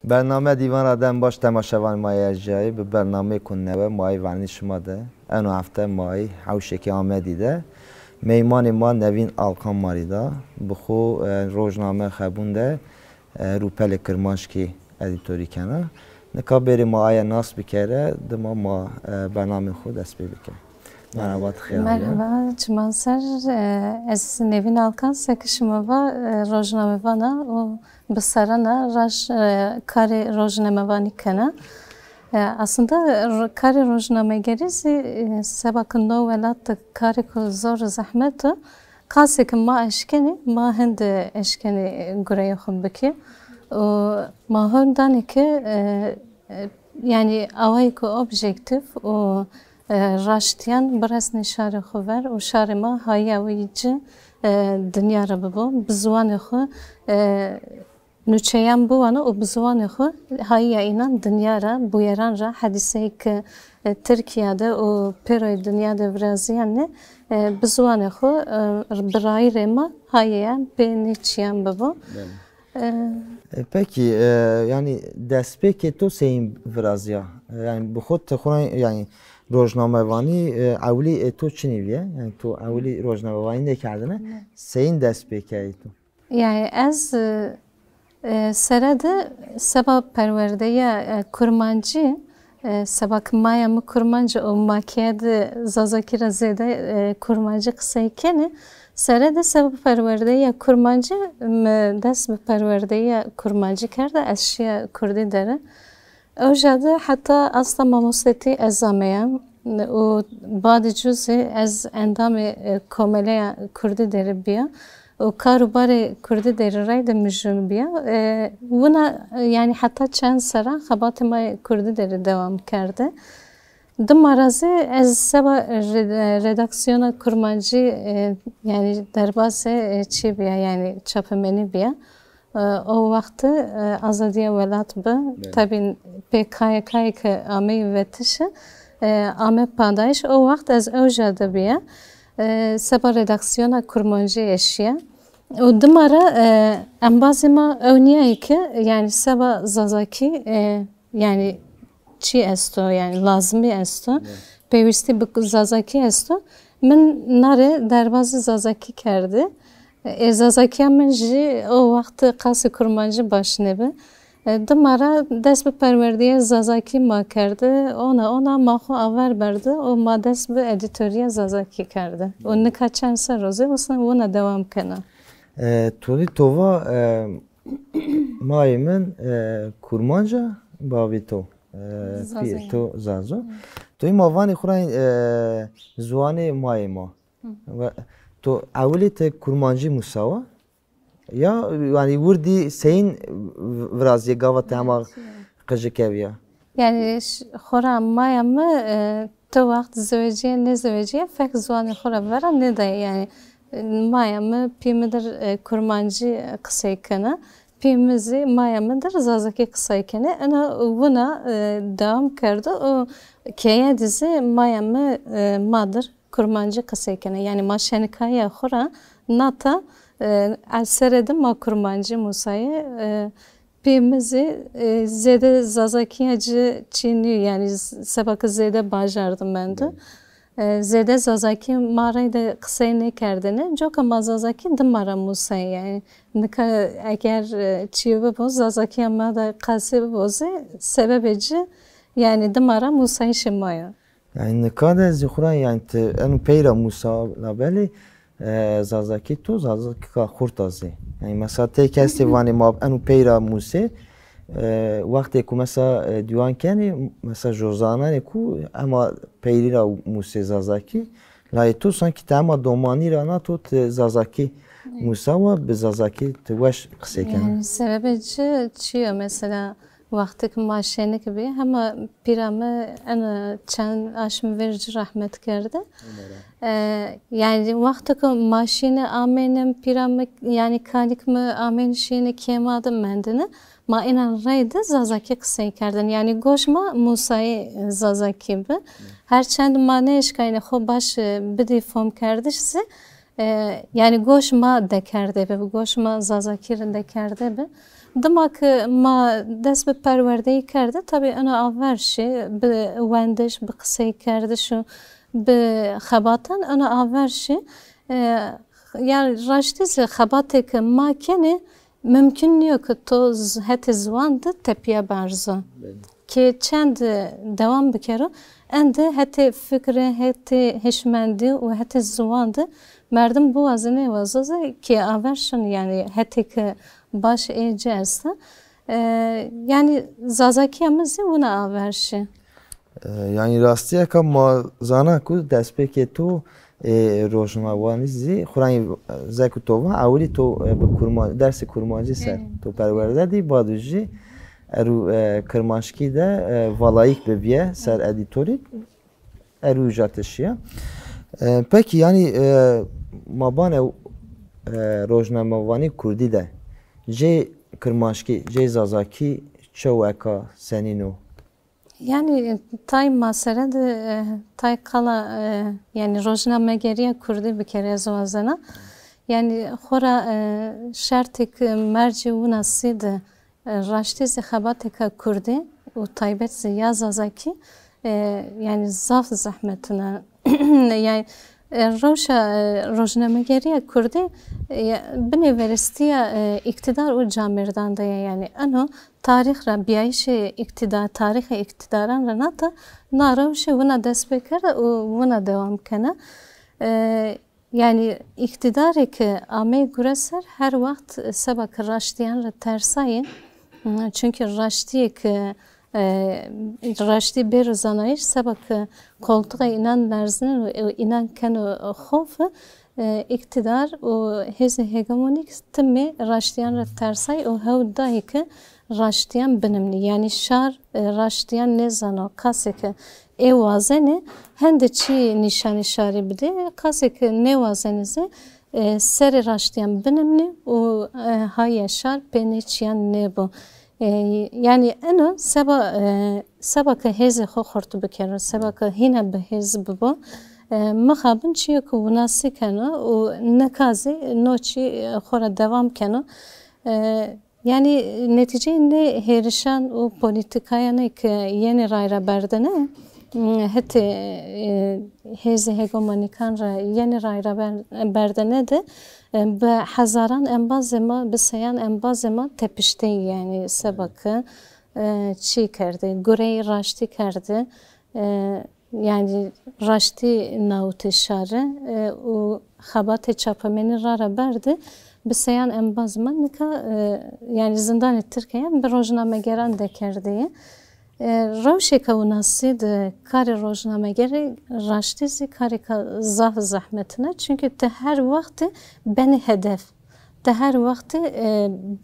برنامه دیوان آدم باش تماشاوان مای جایی به برنامه کننه مای ونی شما ده انو هفته مای حوشه که آمدی ده میمان ما نوین آلکان ماریدا بخو روزنامه خبون ده روپل کرماش کی ادیتوری کنه نکا بری ما آیا ناس بکره دما ما برنامه خود اسبی بکره. Merhaba. Merhaba, Çumansar. Ez Nevin Alkan sekişimava rojnamevana o bısarana raj kare rojnamevani kana. Aslında kare rojnamegerizi sebakın no velat kare ko zor zahmet kasek ma eşkeni ma hende eşkeni gureyhum beki. Ma hondan ki yani avayko objektif o راشتیان برس نشاره خوبر و شهر ما هایی اویجی دنیا را ببو بزوان خو نوچه‌ام بوانه و بزوان خو هایی اینان دنیا را بویران را حدیثی که ترکیه و پیروی دنیا ورازیانه بزوان خو برای رما هایی به نیچیان ببو. Peki yani despeki to seyin vrazya yani bu xod txuran yani rojnamevani avli to çiniviye yani to avli rojnamevani ne kardine seyin despeki to yani ez serede sebab perverdeye kurmancı sebak maya mı kurmancı o makiyede zazakira zede kurmancı kısayken serede sebab perverdeye kurmancı dest be perverdeye kurmancı kerdi eşya kurdi dere o jade hatta asla mamusleti ezameyem o badi cüzi ez endami komeleya kurdi dere biya o karubare kurdi dere rayda müjüm biya buna yani hatta çen sara xabatma kurdi dere devam kerdi. Dım arazi ez seba redaksiyona kurmancı yani derbase çi biya yani çapemeni biya o vakti azadiye velat bi tabi PKK ki ame vetişi ame padayış o vakti ez evjada biya seba redaksiyona kurmancı eşya o dım ara embazima evniye ki yani seba zazaki yani çi esto yani lazımı esto pevisti bu zazaki esto min nare derbazı zazaki kerdi zazaki min ji o vakti qası kurmancı başnebe dimara dest bi perverdiye zazaki ma kerdi ona maxu avar berdi o ma dest bi editoriye zazaki kerdi o ne kaçan saroze olsun ona devam kana toli tova maimin kurmanca bavito تو زازو تو این ماوانی خورای زوانه مای ما تو اولی ت کرمانجی مساوا یا yani وردی سین ورازی گاوت همه قجکویا yani خورا مایا mı تو وقت زوجیه ne زوجیه فک زوانه خورا vera ne de yani maya mı pimidir kurmancı kısaykana pimizi maya mıdır zazaki kısaykana ana buna devam kerdi o kaya dizi maya mı madır kurmancı kısaykana yani maşenikaya xora nata alserede ma kurmancı musayı pimizi zede zazakiyacı çini yani sabakı zede bajardım ben de zede zazaki marayı da kısayı ne kerdine çok ama zazaki dımmara musayı yani nika eğer çiğve boz zazaki ama da kası bozu sebebeci yani dımmara musayı şimaya yani nika da zikran yani enu peyra musa labeli zazaki to zazaki ka kurtazi yani mesela tek estivani mab enu peyra musa وقتی که مثلا دیوان کنی مثلا جوزانه کو اما پیری را موسی زازاکی لای تو sanki تمام دومانی را نه تو زازاکی موسی و به زازاکی توش قصه کنی yani sebebi çiğ mesela vakti ki maşeni gibi ama piramı ana çen aşım verici rahmet kerdi yani vakti ki maşeni amenim piramı yani kalik mi amen şeyini kemadım mendini ma inan rayda zazaki kısayı kerdin yani goşma Musa'yı zazaki bi her çend ma ne eşkayne xo baş bidi fom kerdişse yani goş ma dekerde be, goş ma zazakir dekerde be. Demek ma dest bi perwerdeyi kerdi. Tabii ana avverşi bi wendiş bi qisey kerdi şu bi xebatan ana avverşi yani raştiz xebatek ma kene mümkün niyo ki to heti zvandı tepiye berzo. Ki çend devam bikero ende heti fikre heti heşmendi ve heti zvandı merdim bu azine vazoze ki averşin yani heti ki baş ecelse yani zazakiyamızı buna averşi. Yani rastiye ka ma zana ku despeke to rojnavani zî xurayê zek û tova ewlî to bi kurma dersê kurmancî ser to perwerde dî badu jî erû kirmanşikî de valayîk bibiye ser edîtorî erû ja tişiye. Pekî yani mabane rojnamevanî Kurdî de jê kirmanşikî jê zazakî çeweka senîno? Yani tay masere de tay kala yani rojnamegeriya Kurdî bir kere zazana yani xora şertik merci unası de raştiz xebateka Kurdî u taybet ya zazaki yani zaf zahmetine yani rojnamegeriya Kurdî bineveristiya iktidar u camerdan da yani ano tarih ra biyayişi iktidar tarih iktidaran ra nata naravşi vuna destekler u vuna devam kana yani iktidarı ki ame güreser her vakt sabak raştiyan ra tersayın çünkü raştiye ki raşti bir zanayış sabak koltuğa inen derzinin inen kanu khofu iktidar o hezi hegemonik timi raştiyan ra tersay o hav dahi ki raştiyan benimli yani şar raştiyan ne zano kaseke evazeni hende çi nişani şari bide kaseke ne vazenize seri raştiyan benimli o hayya şar peneçiyan ne bu yani eno sabaka hezi xoxortu bikero sabaka hina be hezi bu مخابن چیه که وناسی کنه و نکازی نوچی خورا دوام کنه yani netice ne herişan o politikaya ne ki yeni rayra berdene heti hezi hegemonikan ra yeni rayra berdene de be hazaran embazema be sayan embazema tepişte yani sebakı çi kerdi gurey raşti kerdi yani raşti nautişare o xabat çapameni rara berdi بسیان انباز من که یعنی زندان ترکیه به روزنامه‌گران دکرده روشی که وناسید کار روزنامه‌گری راشتیزی کاری که زحمتنه çünkü te her vakti beni hedef te her vakti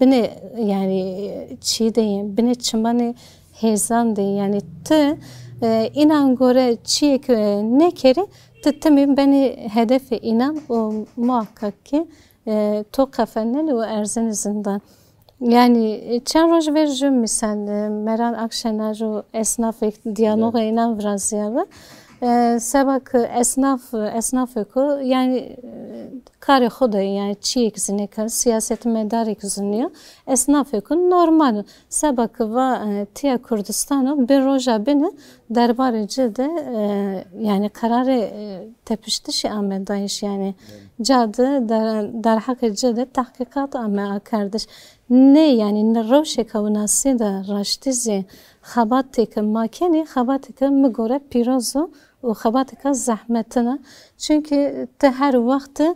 beni yani çiğ deyim beni çimani hezan deyim yani te inan göre çiğ ne kere te temi beni hedefe inan o muhakkak ki to kafeneli ve erzin zindan. Yani çen roj verjüm misal Meral Akşener o esnaf diyaloğa inan vraziyava sebak esnaf ko yani kare xoda yani çiğ zinekar siyaset medarik ziniyor esnaf ko normal sebak va tiya Kurdistano bir roja beni derbarıcı de yani kararı tepişti amedayış yani cadı der hakkıcı de tahkikat ama kardeş ne yani ne roşe kavunası da raştizi xabatek makeni xabatek migore pirozo و خباتك زحمتنا çünkü te her vakti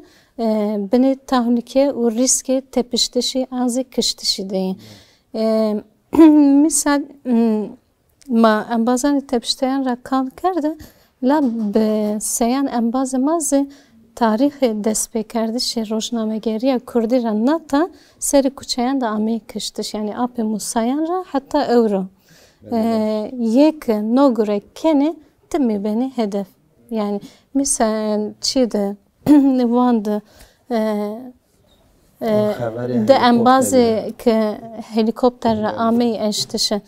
beni tehlike ve riske tepiştişi azı kıştişi deyin. Misal ma embazan tepişteyen rakam kerdi la be seyan embazı mazı tarihi destpekerdişi rojnamegeriya Kurdi ra nata seri kuçayan da amey kıştış yani ape musayan ra hatta euro yek no göre kene temi beni hedef yani misal çide vandı de embazı ki helikopter ra amey eştişi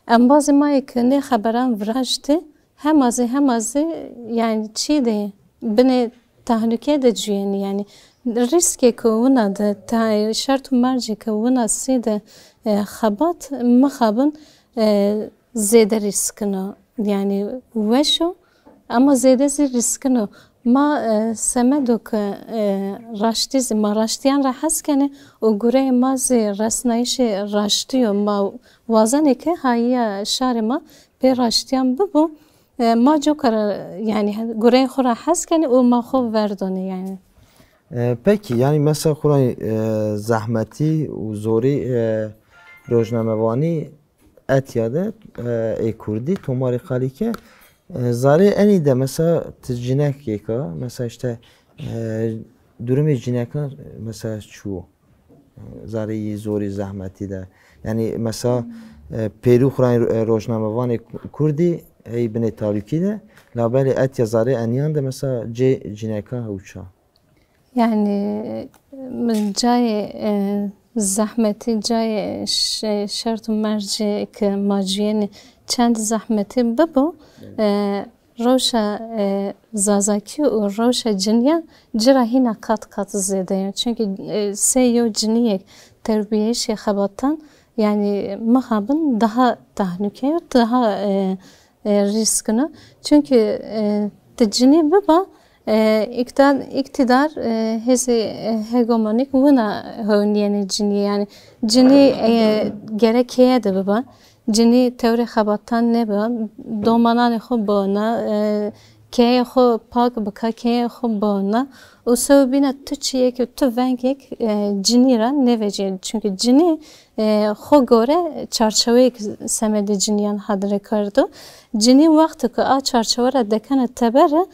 embazı may ki ne haberan vrajti hem azı yani çide beni tehlike de cüyeni yani riske ki ona da şart merci ki ona side xabat mexabın zede riskino yani veşo ama zede riskino ما سمدو که راشتیز ما راشتیان را هست کنه و گره ما زی رسنایش راشتیو ما وازنه که هایی شهر ما به راشتیان ببو ما جو کار yani گره خورا هست کنه و ما خو وردانه yani. Peki yani mesela Kur'an zahmeti ve zori rojnamevani etiyade Kurdi tomari kalike zari eni de mesela ticinek yeka mesela işte durumu cinekler mesela şu zari zori zahmeti de yani mesela Peru Kur'an rojnamevani Kurdi ey bine taluki de labeli et yazarı eniyan de mesela cineka uça. Yani cay zahmeti cay şart merci ki maciyeni çend zahmeti bu roşa zazaki ve roşa cinya cirahina kat zede çünkü seyo ciniyek terbiyeşi xabatan yani mahabın daha tehlike daha riskini çünkü tecini baba iktidar hezi hegemonik vuna höniyeni cini yani cini gerekeye de baba cini teori xabatan ne baba domanan xo bona keye xo pak baka keye xo bona o sebebine tüçiye ki tü vengek cini ra nevece çünkü cini xo göre çarşave semedi ciniyan hadre kardı cini vakti ki a çarşave ra dekane tebere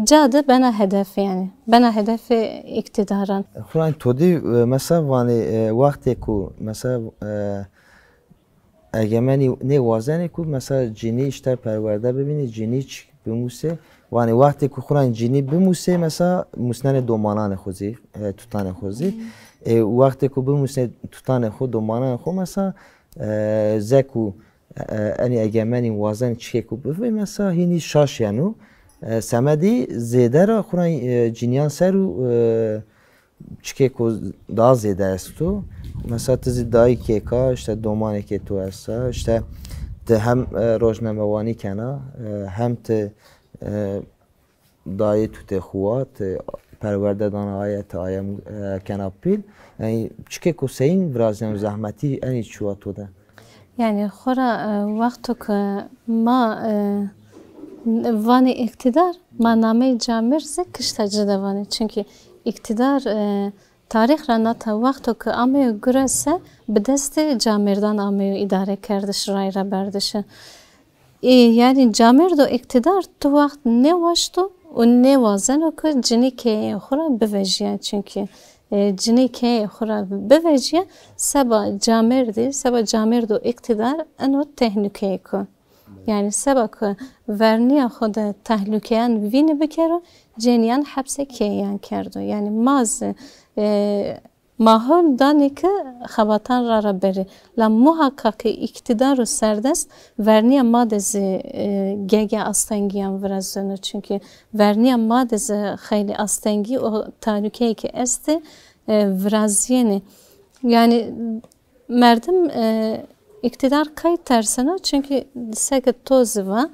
cadı bana hedef yani. Bana hedefi iktidaran. Kur'an todi mesela vani vakti ku mesela egemeni ne vazeni ku mesela cini işte perverde bibini cini bimuse vani vakti ku Kur'an cini bimuse mesela musnane domanan xozi tutane xozi vakti ku bimuse tutane xo domanan xo mesela zeku ani egemeni vazen çike ku bivi mesela hini şaş yani semedi zede ra Kur'an cinyan seru çike ko daha zede estu mesela tizi dahi keka işte domane ke tu esa işte te hem rojnamevani kana hem te dahi tu te xuat perverde dan ayet ayem kanapil yani çike ko seyin vrazem zahmeti eni çuato da yani xora vaktu ki ma vani iktidar maname camirse kışta cedavani çünkü iktidar tarih ranata vakto ki ameyo gürese bedeste camirdan ameyo idare kerdi şirayra berdişi yani camir do iktidar tu vakt ne vaştu o ne vazen o ki cini keye xura bevejiye çünkü cini keye xura bevejiye seba camir değil seba camir do iktidar eno tehlike ko yani sebak verniya xoda tehlikeyan vini bikero ceniyan hapse keyan kerdo yani maz mahol dani ki xabatan rara beri la muhakkak iktidar u serdest verniya madezi gege astengiyan vrazını çünkü verniya madezi xeyli astengi o tehlikeyi ki esti vraziyeni yani merdim İktidar kayıt tersine çünkü seket toziva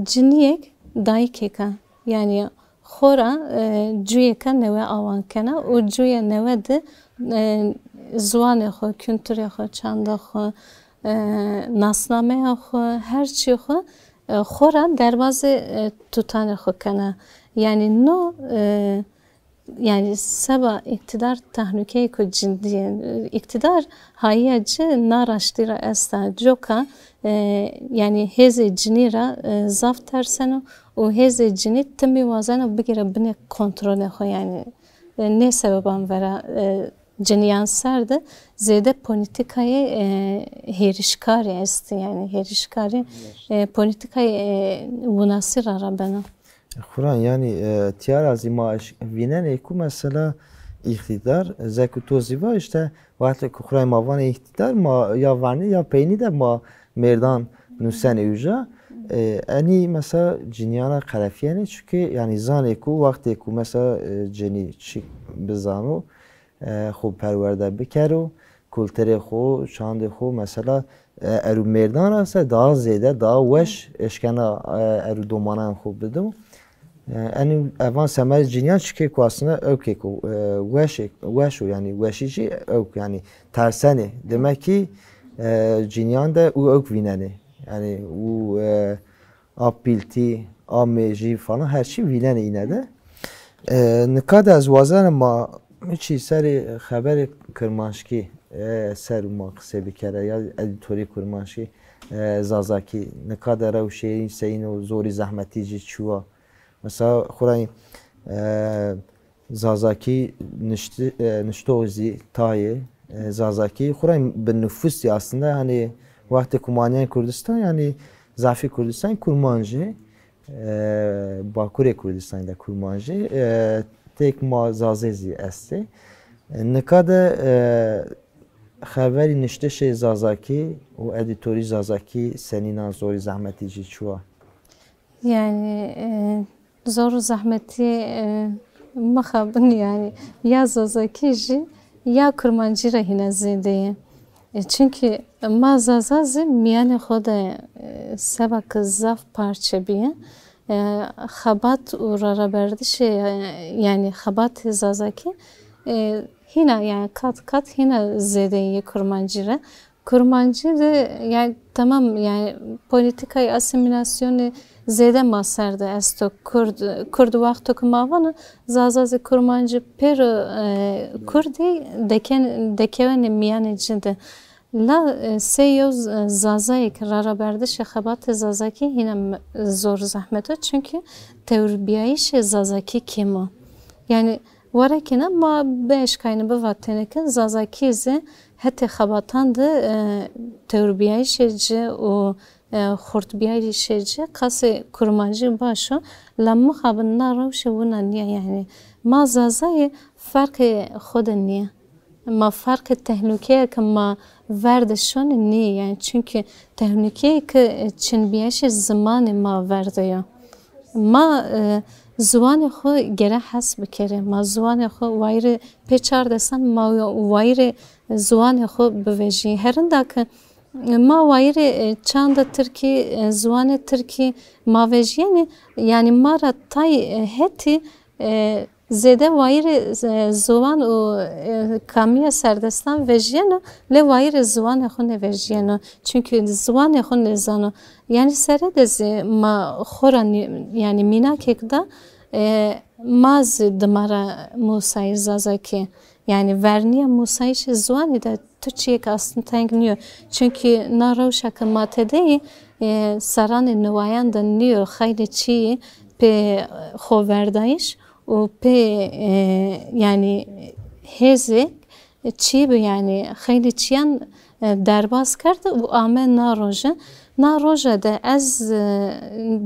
ciniyek daikeka yani xora cuyeka neve avankena o cuya neve de zuane xo kültüre xo çanda xo nasname xo her şey xo xora dervazı tutane xo kana yani no yani seba iktidar tehlikeyi ko ciddiye iktidar hayacı naraştira esta joka yani heze cinira zaf terseno o heze cini temi vazana bigire bine kontrole ho yani ne sebeban vera ciniyan serdi zede politikayı herişkari esti yani herişkari politikayı vunasir arabena Kur'an yani tiyarazi maaş vinen eku mesela iktidar zekutozi var işte vakti Kur'an mavan iktidar ma ya varni ya peyni de ma merdan nusen uja انی مثلا جنیانا قرفیانه çünkü yani zane ku vakti ku mesela ceni çik bizano خو پرورده بکرو کلتر خو شاند خو مثلا ارو مردان است دا زیده دا وش اشکنا ارو دومانان خوب بدو yani evan semer cinyan çıkıyor ku aslında öyle ku weş yani weşici öyle yani tersane demek ki cinyan da o öyle vineni yani o apilti ameji falan her şey vineni yine de ne kadar az vazan ama چی سر خبر کرمانشکی سر ما قصه بکره یا ادیتوری کرمانشکی زازاکی نکاده روشه سین و زوری زحمتی جی چوا مثلا خورای زازاکی نشتوزی تایه زازاکی خورای به نفوسی aslında hani وقت کمانیان کردستان yani زعفی کردستان کرمانجی باکوری کردستان ده کرمانجی tek mazazezi esti. Ne kadar haberi nişte şey zazaki o editori zazaki senin azori zahmetici çuva. Yani zor zahmeti makabın yani ya zazaki ya kurmancı rahine zedeye. Çünkü mazazazi miyane xoda sebak zaf parça biye. خبات و رابردش yani خبات زازaki hina yani kat hina zedeye kurmancıra kurmancı da yani tamam yani politikayı asimilasyonu zede masarda esto kurd vakti kumavanı zazazi kurmancı pero kurdi dekeveni miyanecinde La seyo zazayek raraberdş xabat zazaki yine zor zahmeto çünkü teorbiyayış zazaki kimo yani varakina ma beş kaynı bu vateneke zazaki ze hete xabatandı teorbiyayış ce o xortbiyayış ce kase kurmancı başo lamma xabınna ravşevuna niye yani ma zazayı farkı xoda niye ما فرق تهلوکه که ما وردشون نیه یعنی çünkü تهلوکه که چن بیش زمان ما ورده یا ما زوان خو گره حسب کره ما زوان خو وایر پیچار دستن ما وایر زوان خو بوجی هرنده که ما وایر چند ترکی زوان ترکی ما وجی yani ما را تای هتی zede vaire zuvan o kamiya serdestan vejiyeno le vaire zuvan xone vejiyeno çünkü zuvan xone zano yani seredezi ma xoran yani minakekda maz dmara Musa'yı zazaki yani verniye Musa'yı zuvan da Türkçe'ye aslında tengniyor çünkü naravşaka matedeyi saran nuvayan da niyo hayli çi pe xoverdayış o pe yani heze çiğ yani hayli çiyan derbaz kardı bu amen naroja da az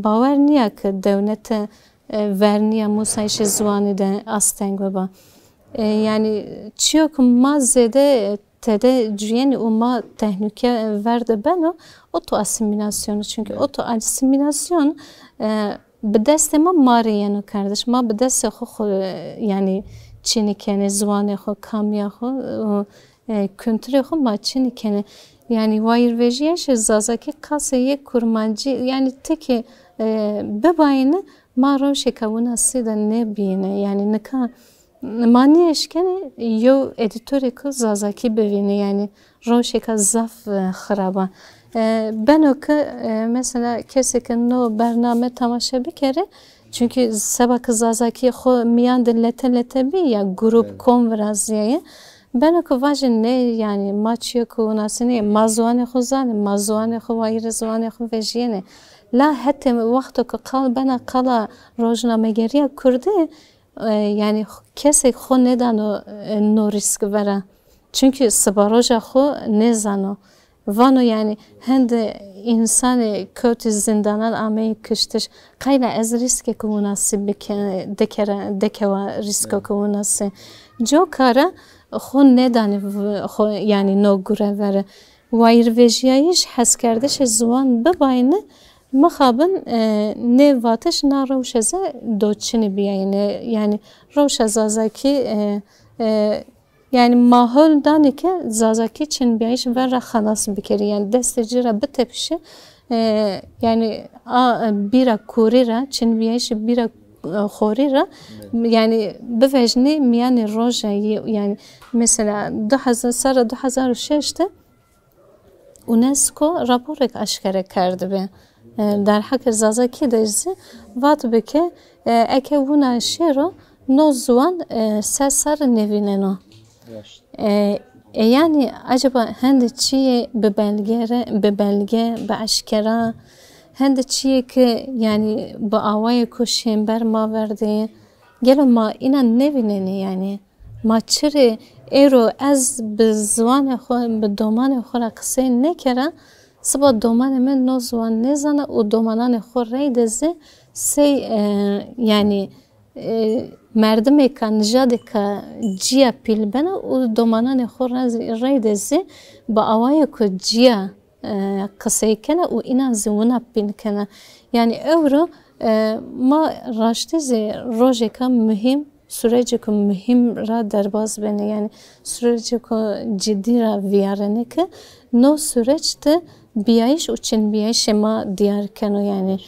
baver niye ki devlete verniye Musa'yı zvanı da astengve ba yani çok mazede tede cüyen uma tehlike verdi ben o to asimilasyonu çünkü o to asimilasyon بدست ما ماریانو کردش ما بدست خو yani چینی کنه زبان خو کامی خو kültürü خو ما چینی کنه yani vayirvejiyeş zazaki kaseye kurmancı yani teki bebayını maro şekavuna sida ne bine yani ne ka mani eşkene yo editörü ko zazaki bevine yani roşeka zaf xaraba ben o ki mesela kesin no bername tamaşa bir kere çünkü sabah zazaki xo miyan lete bir ya grup konferansiye ben o ki vajin ne yani maç yok onasını mazuane xozan mazuane xo vayre zuane xo vejiyene la hatta vakti ki kal bana kala rojnamegeriya kurdu yani kesin xo neden no risk veren çünkü sabaroja xo ne zano Vano yani hende insanı kötü zindanan ameyi kıştır. Kayla ez riske kumunası dekeva riske kumunası. Jo kara xon neden yani no gure vere. Vayir vejiyayiş has kardeş zvan bebayını مخابن نه واتش نه روشزه دوچنی بیاینه یعنی روش زازکی yani mahol dani ki zazaki çin biyiş ve ra xalas bikeri yani desteci ra bitepişi yani bira kurira çin biyiş bira خوريرا يعني بفجني مياني روجا يعني مثلا 2006 UNESCO raporek aşkare kardı be در حق زازاکی داشته وات بکه اکه ونا شیرو نوزوان سر نویننو yani acaba hende çiye bebelge be aşkara hende çiye ki yani bu avaya koşayım ber ma verdi gelo ma inan nevineni yani ma çire ero az be zvan xo be doman xo la qse nekera سبا دومان من نوزوان نزانه و دومانان خور رای دزه سی یعنی مردم که نجاده که جیا پیل بنا و دومانان خور رای دزه با آوای که جیا قصه کنه و اینا زونا پیل کنه یعنی اورو ما راشته زی روژه که مهم süreci ki mühim ra derbaz beni yani süreci ki ciddi ra viyarene ki no süreçte biyayiş uçin biyayiş ma diyar keno yani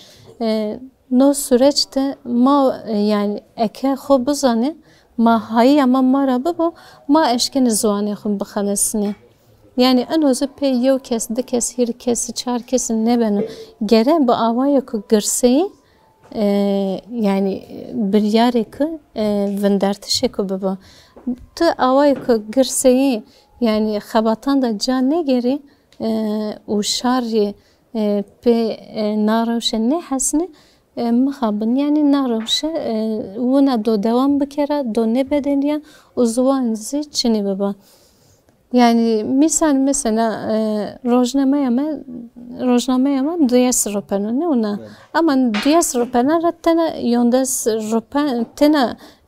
no süreçte ma yani eke xo buzane ma hayi ama mara bu ma eşkeni zuane xum bixanesine yani en ozu pe yev kes de kes hir kes çar kes ne benu gere bu avaya ku gırseyi yani bir yere ki vendertişe ku baba tu avaya ku gırseyi yani xabatan da can ne geri و شاری به ناروشه نه حسنه مخابن یعنی ناروشه ونا دو دوام بکره دو نبدنیا و زوان زی چنی ببا yani mesela rojnameye ama duyas ropeno ne ona ama duyas ropena rattena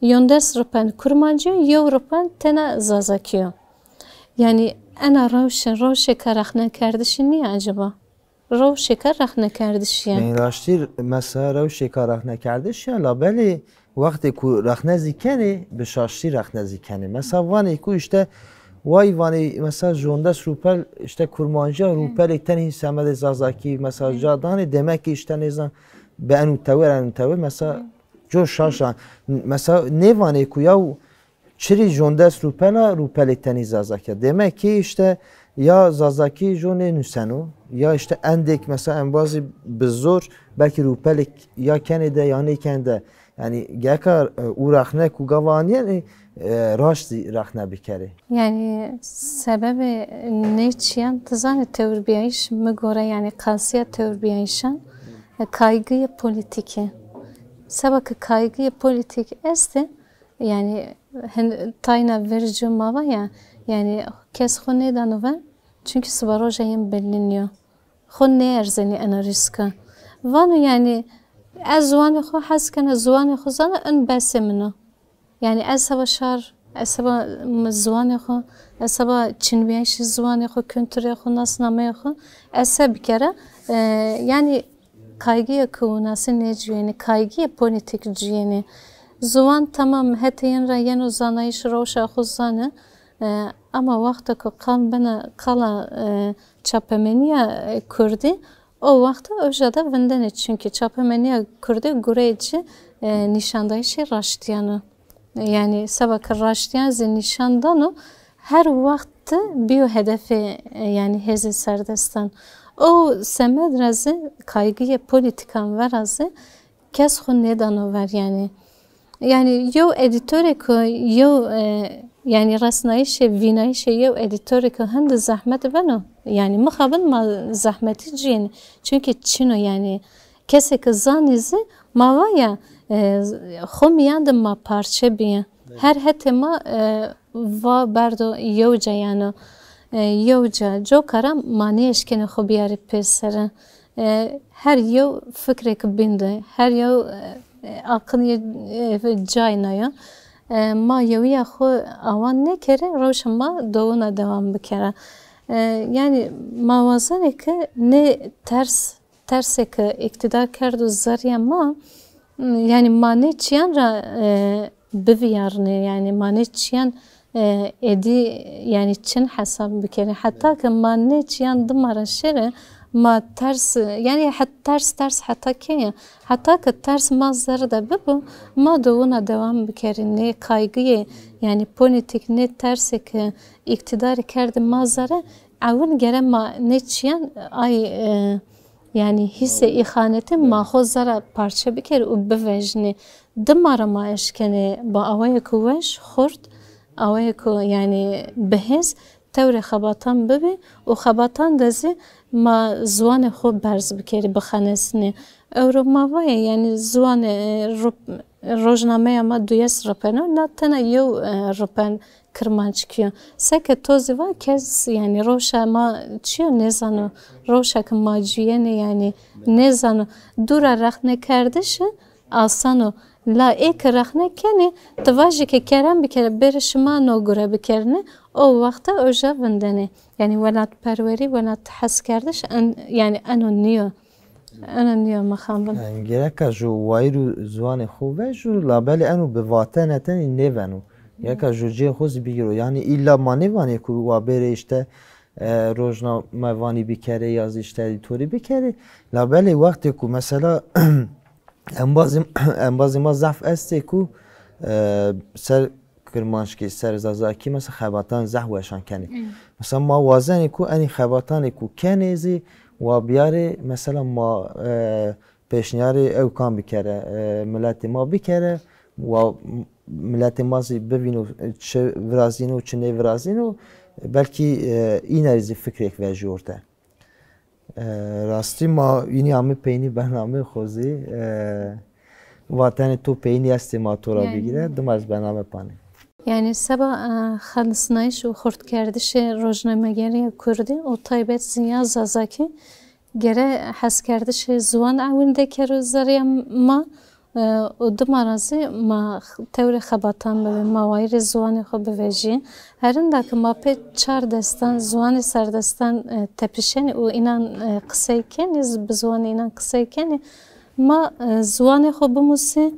yondas ropen kurmancı yo ropen tena zazakiyo yani أنا روشه که رخ نکردشی نیه عجبا روشه که رخ نکردشی این راشتی مثلا روشه که رخ نکردشی لابلی وقتی که رخ نزیکنی به شاشتی رخ نزیکنی مثلا وانی که اشته وانی مثلا جوندس روپل اشته کرمانجا روپل تنی سمد زازاکی مثلا جادانی demek ki işte nizam به انو تاور مثلا جو شاشان مثلا نیوانی که یا çiri jondes rupeli teni zazaki. Demek ki işte ya zazaki jone nüsenu ya işte endek mesela en bazı bizor belki rupelik ya kenede ya ne kende yani gekar uğraşne kugavani yani raşti raşne bikeri. Yani sebebi ne çiyan tızane teorbiyayiş mi göre yani kalsiye teorbiyayişan kaygı politiki. Sebaki kaygı politik este yani tayna verici mava ya yani kes xo ne danove çünkü svarojayım beliniyor. Xo ne erzeni ana riska. Vanu yani az zwanı xo haskana zwanı xo zana en besemino. Yani az savaşar asaba zwanı xo asaba çinviyeş zwanı xo kültüre xo nasname xo asa bir kere yani kaygıya kuvunası ne yani kaygıya politik cüyeni زوان تمام هتین را ین و زنایش روش خوزانه اما وقتی که قان بنا کلا چاپمنیا کردی o vakti öjada vendene çünkü çapemeniya kurdu gureci nişandayışı raştiyanı yani sabah raştiyan ze nişandanı her vakti bir hedefi yani hezi serdestan o semed razı kaygıya politikan verazı kes xun nedanı ver yani yo editore ko yo yani rasnayış vinayış yo editore ko hem de zahmet beno yani mukhaben ma zahmeti cin çünkü çino yani kesek zanizi mavaya xumiyandım ma parça biye her hetema va berdo yoca yani yoca jokaram mani eşkene xubiyari pesere her yo fikrek binde her yo akıllı caynaya ma yaviya xo avan ne kere roşama doğuna devam bikere yani mavazane ki ne ters terse ki iktidar kerdu zariya ma yani mane çiyan ra biviyarne yani mane çiyan edi yani çin hesap bikere hatta ki mane çiyan dımara şere ma ters yani ters hatta ki hatta ki ters mazları da bu ma doğuna devam bikere ne kaygıyı yani politik ne terse ki iktidar kerdi mazları avun gere ma ne çiyan ay yani hisse ihaneti mahozara parça bir kere u bevejni dımara ma eşkene ba avaya kuveş hort avaya ku yani behez tevre xabatan bebe o xabatan dezi ma zuane xo berz bir kere bixanesini euro ma vay yani zuane rojname ma duyes rapeno natana yo rapen kırman çıkıyor. Seke tozi var kez yani roşa ma çiyor ne zanu roşa ki maciyene yani ne zanu dura rahne kardeşi alsano la ek rahne kene tvaji ke kerem bir kere berişma no gure bir kerene o vakta öja vindene yani velat perveri velat has kardeş yani anoniyo anoniyo maxamban yani gerek ju vayru zuane xo ve ju label anu be vataneten nevenu یکا جوجه خوز بگیرو یعنی ایلا مانی وانی کو و بره işte روزنامه وانی بکره یا işte editörü بکره لابلی وقتی کو مثلا انبازی ما ضعف است کو سر کرمانشکی سر زازاکی مثلا خباتان زحوشان کنی مثلا ما وازنی کو انی خباتانی کو کنیزی و بیاره مثلا ما پیشنیاری او کام بکره ملت ما بکره و ملت مازی ببینو چه ورازینو چه نه ورازینو بلکی این ارزی فکر و جورته راستی ما اینی همه پینی برنامه خوزی وطن تو پینی است ما تو را بگیره دم از برنامه پانی yani sabah xalısnayış o xort kerdişi rojnamegeri kurdi o taybet zinya zazaki gere has kerdişi zuan avinde keru zariya ma o dumarazi ma tevre xabatan be ma vayre zuani xo beveji herin da ki ma pe çar destan zuani serdestan tepişeni o inan qısayken zuani inan qısayken ma zuani xo bumusi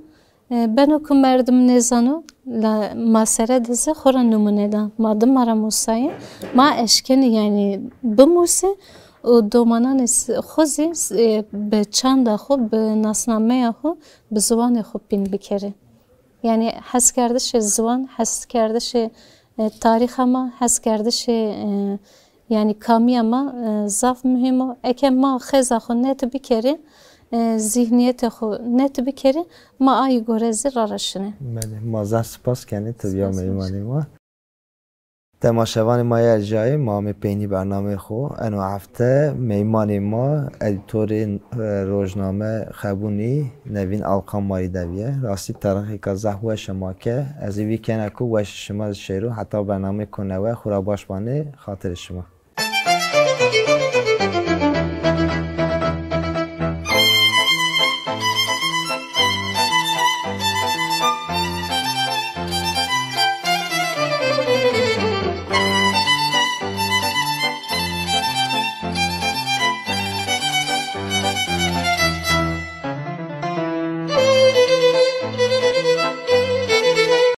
ben okum merdim nezanu la masere dizi xoran numuneda ma dumara musayı ma eşkeni yani bumusi o domanan خوزی به چند خو به ناسنامه خو به زبان خو بین بکره یعنی حس کردش زبان حس کردش تاریخ ما حس کردش yani kami ama zaf mühim o eke ma xeza xo net bikere zihniyet xo net bikere ma ay gorezi raraşine ma za spas kendi tabiya meymani ma تماشاوان ما جای ما می پینی برنامه خو انو هفته میمان ما ادیتور روزنامه خبونی نوین القام ماری دویه راستی تاریخی که زحوه شما که از وی کنه کو وش شما شیرو حتی برنامه کنه و خورا باش بانه خاطر شما